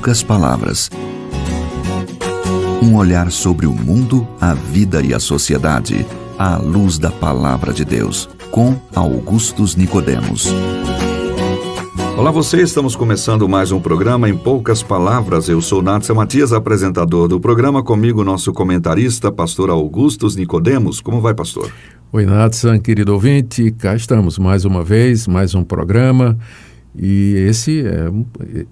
poucas palavras. Um olhar sobre o mundo, a vida e a sociedade, à luz da Palavra de Deus, com Augustus Nicodemos. Olá você, estamos começando mais um programa Em Poucas Palavras. Eu sou Natson Matias, apresentador do programa. Comigo, nosso comentarista, pastor Augustus Nicodemos. Como vai, pastor? Oi, Natson, querido ouvinte. Cá estamos mais uma vez, mais um programa. E esse,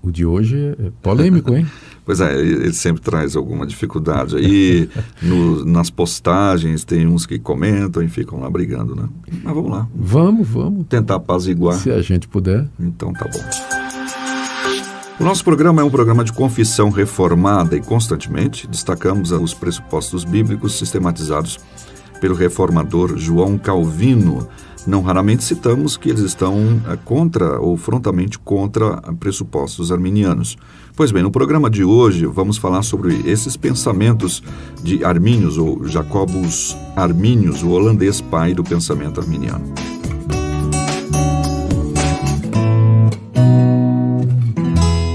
o de hoje, é polêmico, hein? Pois é, ele sempre traz alguma dificuldade. Aí, nas postagens, tem uns que comentam e ficam lá brigando, né? Mas vamos lá. Vamos. Tentar apaziguar. Se a gente puder. Então tá bom. O nosso programa é um programa de confissão reformada e constantemente destacamos os pressupostos bíblicos sistematizados pelo reformador João Calvino. Não raramente citamos que eles estão contra ou frontalmente contra pressupostos arminianos. Pois bem, no programa de hoje vamos falar sobre esses pensamentos de Arminius ou Jacobus Arminius, o holandês pai do pensamento arminiano.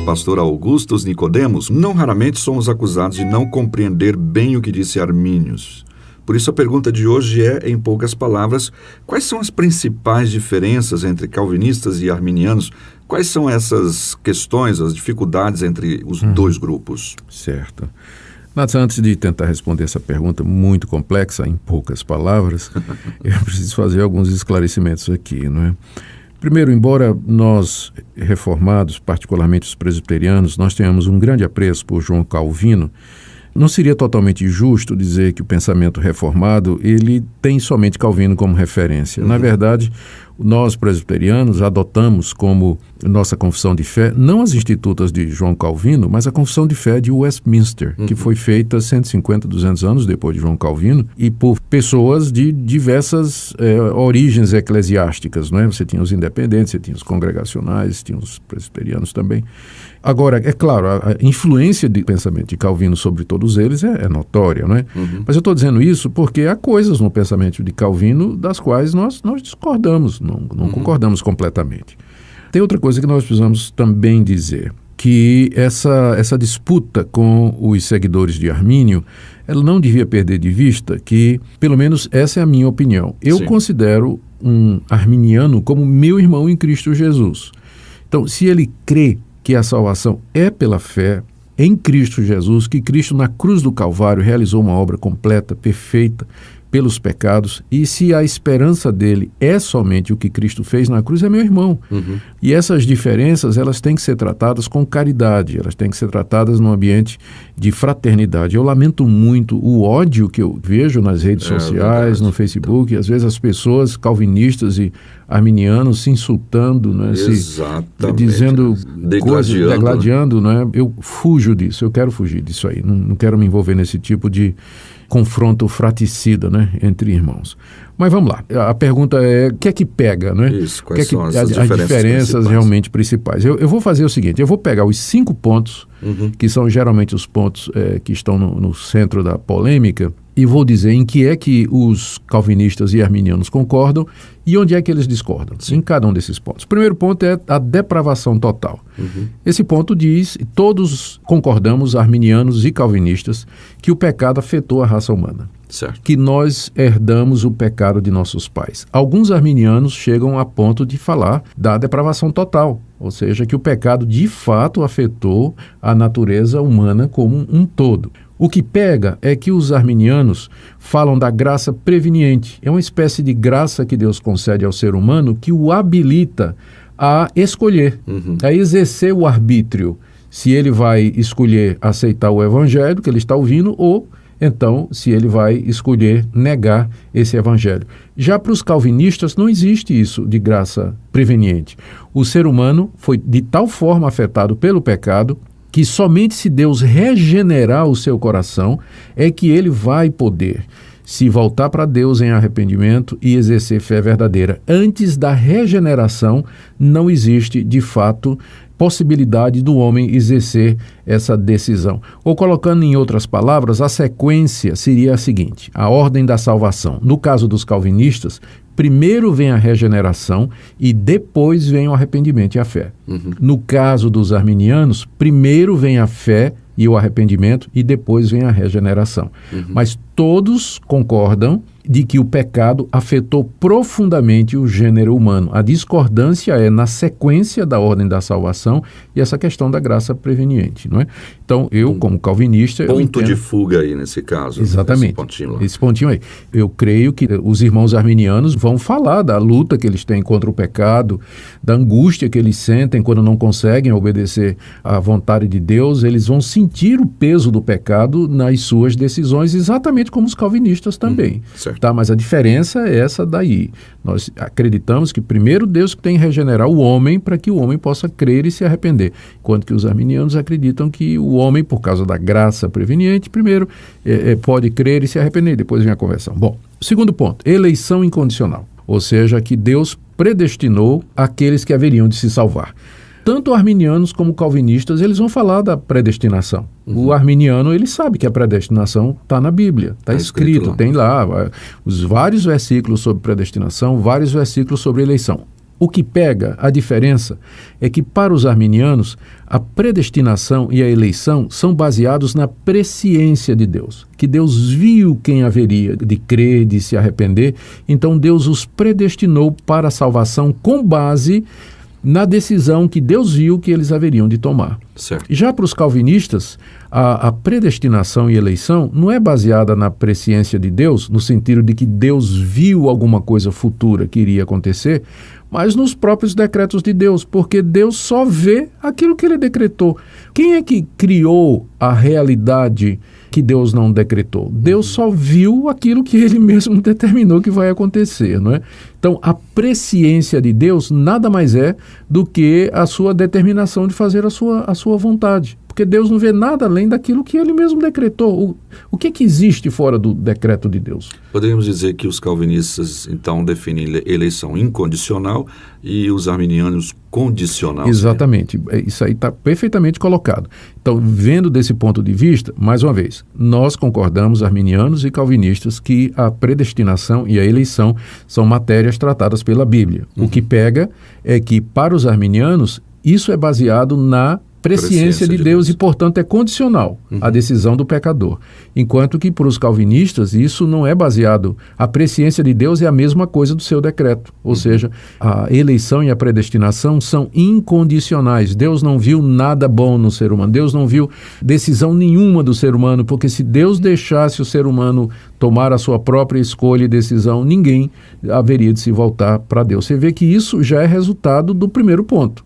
Pastor Augustus Nicodemos, não raramente somos acusados de não compreender bem o que disse Arminius. Por isso a pergunta de hoje é, em poucas palavras, quais são as principais diferenças entre calvinistas e arminianos? Quais são essas questões, as dificuldades entre os dois grupos? Certo. Natson, antes de tentar responder essa pergunta muito complexa, em poucas palavras, eu preciso fazer alguns esclarecimentos aqui, não é? Primeiro, embora nós, reformados, particularmente os presbiterianos, nós tenhamos um grande apreço por João Calvino, não seria totalmente justo dizer que o pensamento reformado ele tem somente Calvino como referência. Na verdade, nós presbiterianos adotamos como nossa confissão de fé não as institutas de João Calvino, mas a confissão de fé de Westminster, que foi feita 150, 200 anos depois de João Calvino e por pessoas de diversas origens eclesiásticas, não é? Você tinha os independentes, você tinha os congregacionais, tinha os presbiterianos também. Agora, é claro, a influência do pensamento de Calvino sobre todos eles é notória, não é? Mas eu estou dizendo isso porque há coisas no pensamento de Calvino das quais nós discordamos, não concordamos completamente. Tem outra coisa que nós precisamos também dizer, que essa disputa com os seguidores de Armínio, ela não devia perder de vista que, pelo menos essa é a minha opinião, eu considero um arminiano como meu irmão em Cristo Jesus. Então, se ele crê que a salvação é pela fé em Cristo Jesus, que Cristo na cruz do Calvário realizou uma obra completa, perfeita, pelos pecados, e se a esperança dele é somente o que Cristo fez na cruz, é meu irmão. E essas diferenças, elas têm que ser tratadas com caridade, elas têm que ser tratadas num ambiente de fraternidade. Eu lamento muito o ódio que eu vejo nas redes sociais, no Facebook, às vezes as pessoas calvinistas e arminianos se insultando, né, dizendo coisas, degladiando, né? Eu fujo disso, eu quero fugir disso aí, não quero me envolver nesse tipo de confronto fraticida, né, entre irmãos. Mas vamos lá, a pergunta é, o que é que pega, né? Isso, quais são as diferenças realmente principais? Eu vou fazer o seguinte, eu vou pegar os 5 pontos, que são geralmente os pontos que estão no centro da polêmica, e vou dizer em que é que os calvinistas e arminianos concordam e onde é que eles discordam, em cada um desses pontos. O primeiro ponto é a depravação total. Esse ponto diz, todos concordamos, arminianos e calvinistas, que o pecado afetou a raça humana. Certo. Que nós herdamos o pecado de nossos pais. Alguns arminianos chegam a ponto de falar da depravação total, ou seja, que o pecado de fato afetou a natureza humana como um todo. O que pega é que os arminianos falam da graça preveniente. É uma espécie de graça que Deus concede ao ser humano que o habilita a escolher, a exercer o arbítrio, se ele vai escolher aceitar o evangelho que ele está ouvindo ou, então, se ele vai escolher negar esse evangelho. Já para os calvinistas não existe isso de graça preveniente. O ser humano foi de tal forma afetado pelo pecado que somente se Deus regenerar o seu coração é que ele vai poder se voltar para Deus em arrependimento e exercer fé verdadeira. Antes da regeneração, não existe, de fato, possibilidade do homem exercer essa decisão. Ou colocando em outras palavras, a sequência seria a seguinte, a ordem da salvação. No caso dos calvinistas, primeiro vem a regeneração e depois vem o arrependimento e a fé. No caso dos arminianos, primeiro vem a fé e o arrependimento e depois vem a regeneração. Mas todos concordam de que o pecado afetou profundamente o gênero humano. A discordância é na sequência da ordem da salvação e essa questão da graça preveniente, não é? Então, eu, como calvinista... Ponto de fuga aí, nesse caso. Exatamente. Esse pontinho aí. Eu creio que os irmãos arminianos vão falar da luta que eles têm contra o pecado, da angústia que eles sentem quando não conseguem obedecer à vontade de Deus. Eles vão sentir o peso do pecado nas suas decisões, exatamente como os calvinistas também. Certo. Tá, mas a diferença é essa daí. Nós acreditamos que primeiro Deus tem que regenerar o homem para que o homem possa crer e se arrepender. Enquanto que os arminianos acreditam que o homem, por causa da graça preveniente, primeiro pode crer e se arrepender, depois vem a conversão. Bom, segundo ponto, eleição incondicional. Ou seja, que Deus predestinou aqueles que haveriam de se salvar. Tanto arminianos como calvinistas, eles vão falar da predestinação. O arminiano, ele sabe que a predestinação está na Bíblia, está escrito, tem lá os vários versículos sobre predestinação, vários versículos sobre eleição. O que pega, a diferença, é que para os arminianos, a predestinação e a eleição são baseados na presciência de Deus, que Deus viu quem haveria de crer, de se arrepender, então Deus os predestinou para a salvação com base na decisão que Deus viu que eles haveriam de tomar. Certo. Já para os calvinistas, a predestinação e eleição não é baseada na presciência de Deus, no sentido de que Deus viu alguma coisa futura que iria acontecer, mas nos próprios decretos de Deus, porque Deus só vê aquilo que ele decretou. Quem é que criou a realidade que Deus não decretou? Deus só viu aquilo que ele mesmo determinou que vai acontecer, não é? Então, a presciência de Deus nada mais é do que a sua determinação de fazer a sua vontade. Porque Deus não vê nada além daquilo que ele mesmo decretou. O que existe fora do decreto de Deus? Poderíamos dizer que os calvinistas, então, definem eleição incondicional e os arminianos condicional. Exatamente. Isso aí está perfeitamente colocado. Então, vendo desse ponto de vista, mais uma vez, nós concordamos, arminianos e calvinistas, que a predestinação e a eleição são matérias tratadas pela Bíblia. O que pega é que, para os arminianos, isso é baseado na presciência de Deus e, portanto, é condicional à decisão do pecador. Enquanto que, para os calvinistas, isso não é baseado... A presciência de Deus é a mesma coisa do seu decreto. Ou seja, a eleição e a predestinação são incondicionais. Deus não viu nada bom no ser humano. Deus não viu decisão nenhuma do ser humano, porque se Deus deixasse o ser humano tomar a sua própria escolha e decisão, ninguém haveria de se voltar para Deus. Você vê que isso já é resultado do primeiro ponto.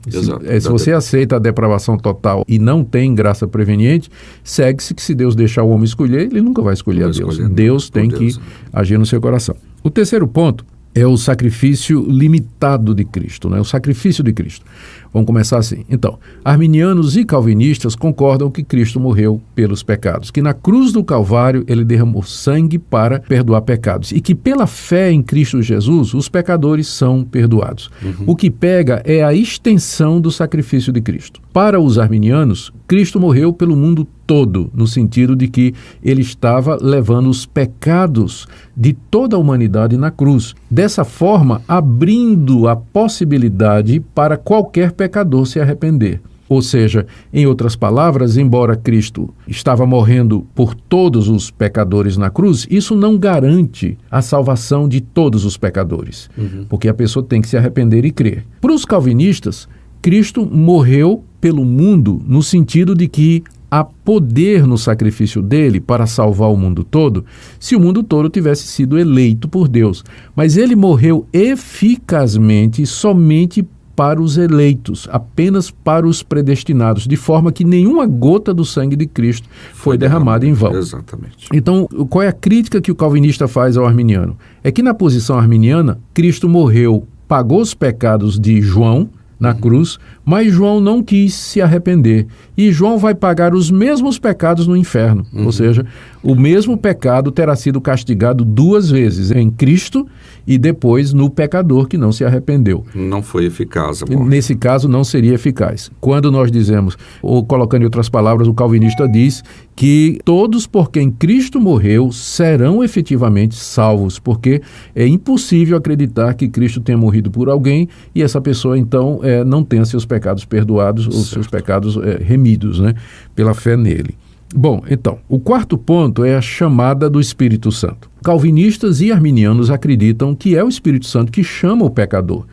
Se você aceita a depravação total e não tem graça preveniente, segue-se que se Deus deixar o homem escolher, ele nunca vai escolher a Deus. Deus tem que agir no seu coração. O terceiro ponto é o sacrifício limitado de Cristo, né? O sacrifício de Cristo. Vamos começar assim. Então, arminianos e calvinistas concordam que Cristo morreu pelos pecados, que na cruz do Calvário ele derramou sangue para perdoar pecados e que pela fé em Cristo Jesus os pecadores são perdoados. O que pega é a extensão do sacrifício de Cristo. Para os arminianos, Cristo morreu pelo mundo todo, no sentido de que ele estava levando os pecados de toda a humanidade na cruz. Dessa forma, abrindo a possibilidade para qualquer pecador se arrepender. Ou seja, em outras palavras, embora Cristo estava morrendo por todos os pecadores na cruz, isso não garante a salvação de todos os pecadores, porque a pessoa tem que se arrepender e crer. Para os calvinistas, Cristo morreu pelo mundo no sentido de que há poder no sacrifício dele para salvar o mundo todo, se o mundo todo tivesse sido eleito por Deus. Mas ele morreu eficazmente somente para os eleitos, apenas para os predestinados, de forma que nenhuma gota do sangue de Cristo foi derramada em vão. Exatamente. Então, qual é a crítica que o calvinista faz ao arminiano? É que na posição arminiana, Cristo morreu, pagou os pecados de João na cruz, mas João não quis se arrepender. E João vai pagar os mesmos pecados no inferno. Ou seja, o mesmo pecado terá sido castigado duas vezes, em Cristo e depois no pecador que não se arrependeu. Não foi eficaz a morte. Nesse caso não seria eficaz. Quando nós dizemos, ou colocando em outras palavras, o calvinista diz que todos por quem Cristo morreu serão efetivamente salvos, porque é impossível acreditar que Cristo tenha morrido por alguém e essa pessoa então não tenha seus pecados perdoados ou seus pecados remidos, né, pela fé nele. Bom, então, o quarto ponto é a chamada do Espírito Santo. Calvinistas e arminianos acreditam que é o Espírito Santo que chama o pecador.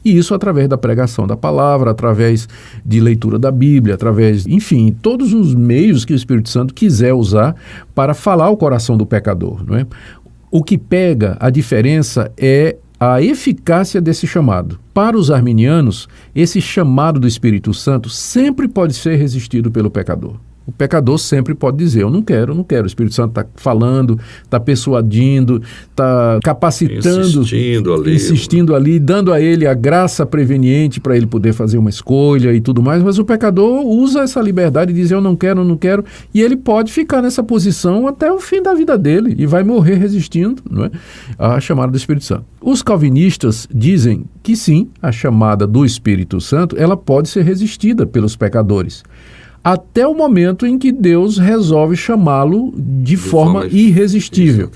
E isso através da pregação da palavra, através de leitura da Bíblia, através, enfim, todos os meios que o Espírito Santo quiser usar para falar ao coração do pecador, não é? O que pega a diferença é a eficácia desse chamado. Para os arminianos, esse chamado do Espírito Santo sempre pode ser resistido pelo pecador. O pecador sempre pode dizer, eu não quero. O Espírito Santo está falando, está persuadindo, está capacitando, insistindo ali, dando a ele a graça preveniente para ele poder fazer uma escolha e tudo mais, mas o pecador usa essa liberdade de dizer, eu não quero, e ele pode ficar nessa posição até o fim da vida dele e vai morrer resistindo, não é, à chamada do Espírito Santo. Os calvinistas dizem que sim, a chamada do Espírito Santo, ela pode ser resistida pelos pecadores, até o momento em que Deus resolve chamá-lo de forma irresistível.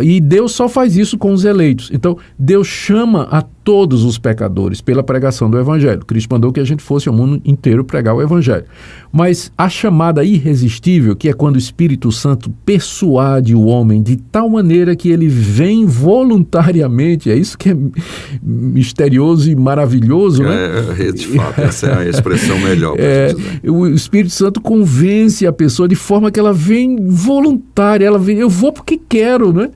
E Deus só faz isso com os eleitos. Então, Deus chama a todos os pecadores pela pregação do Evangelho. Cristo mandou que a gente fosse ao mundo inteiro pregar o Evangelho. Mas a chamada irresistível, que é quando o Espírito Santo persuade o homem de tal maneira que ele vem voluntariamente, é isso que é misterioso e maravilhoso, né? De fato, essa é a expressão melhor. O Espírito Santo convence a pessoa de forma que ela vem voluntária, ela vem, eu vou porque quero, né?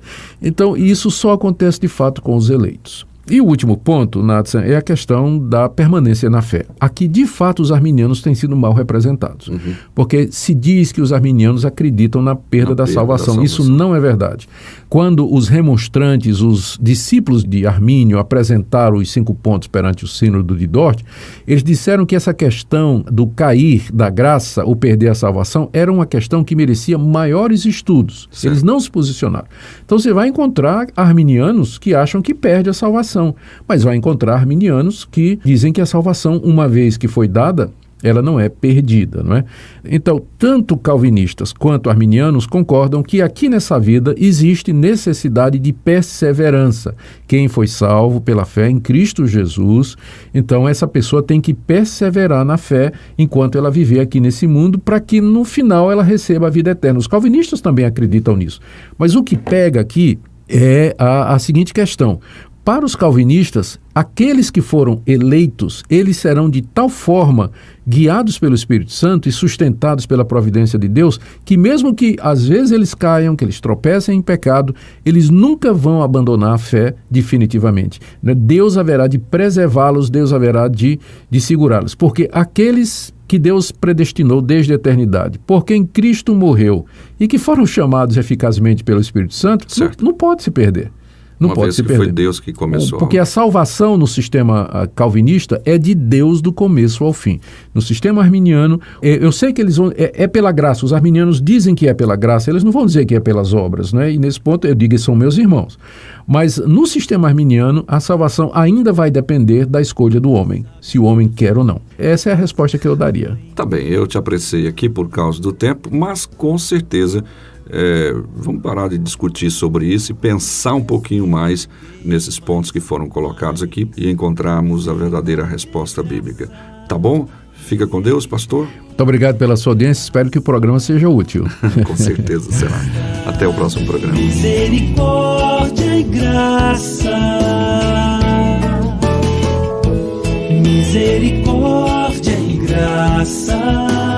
Então, isso só acontece de fato com os eleitos. E o último ponto, Nathan, é a questão da permanência na fé. Aqui, de fato, os arminianos têm sido mal representados, porque se diz que os arminianos acreditam na perda da salvação. Isso não é verdade. Quando os remonstrantes, os discípulos de Armínio, apresentaram os 5 pontos perante o Sínodo de Dort, eles disseram que essa questão do cair da graça ou perder a salvação era uma questão que merecia maiores estudos. Certo. Eles não se posicionaram. Então, você vai encontrar arminianos que acham que perde a salvação, mas vai encontrar arminianos que dizem que a salvação, uma vez que foi dada, ela não é perdida, não é? Então, tanto calvinistas quanto arminianos concordam que aqui nessa vida existe necessidade de perseverança. Quem foi salvo pela fé em Cristo Jesus, então essa pessoa tem que perseverar na fé enquanto ela viver aqui nesse mundo, para que no final ela receba a vida eterna. Os calvinistas também acreditam nisso. Mas o que pega aqui é a seguinte questão. Para os calvinistas, aqueles que foram eleitos, eles serão de tal forma guiados pelo Espírito Santo e sustentados pela providência de Deus, que mesmo que às vezes eles caiam, que eles tropecem em pecado, eles nunca vão abandonar a fé definitivamente. Deus haverá de preservá-los, Deus haverá de segurá-los, porque aqueles que Deus predestinou desde a eternidade, por quem Cristo morreu e que foram chamados eficazmente pelo Espírito Santo, não pode se perder. Não uma pode vez se que perder. Foi Deus que começou. Porque a salvação no sistema calvinista é de Deus do começo ao fim. No sistema arminiano, eu sei que eles vão... É pela graça. Os arminianos dizem que é pela graça, eles não vão dizer que é pelas obras, né? E nesse ponto eu digo que são meus irmãos. Mas no sistema arminiano, a salvação ainda vai depender da escolha do homem, se o homem quer ou não. Essa é a resposta que eu daria. Tá bem, eu te apressei aqui por causa do tempo, mas com certeza... vamos parar de discutir sobre isso e pensar um pouquinho mais nesses pontos que foram colocados aqui e encontrarmos a verdadeira resposta bíblica. Tá bom? Fica com Deus, pastor. Muito obrigado pela sua audiência, espero que o programa seja útil. Com certeza será. Até o próximo programa. Misericórdia e graça, misericórdia e graça.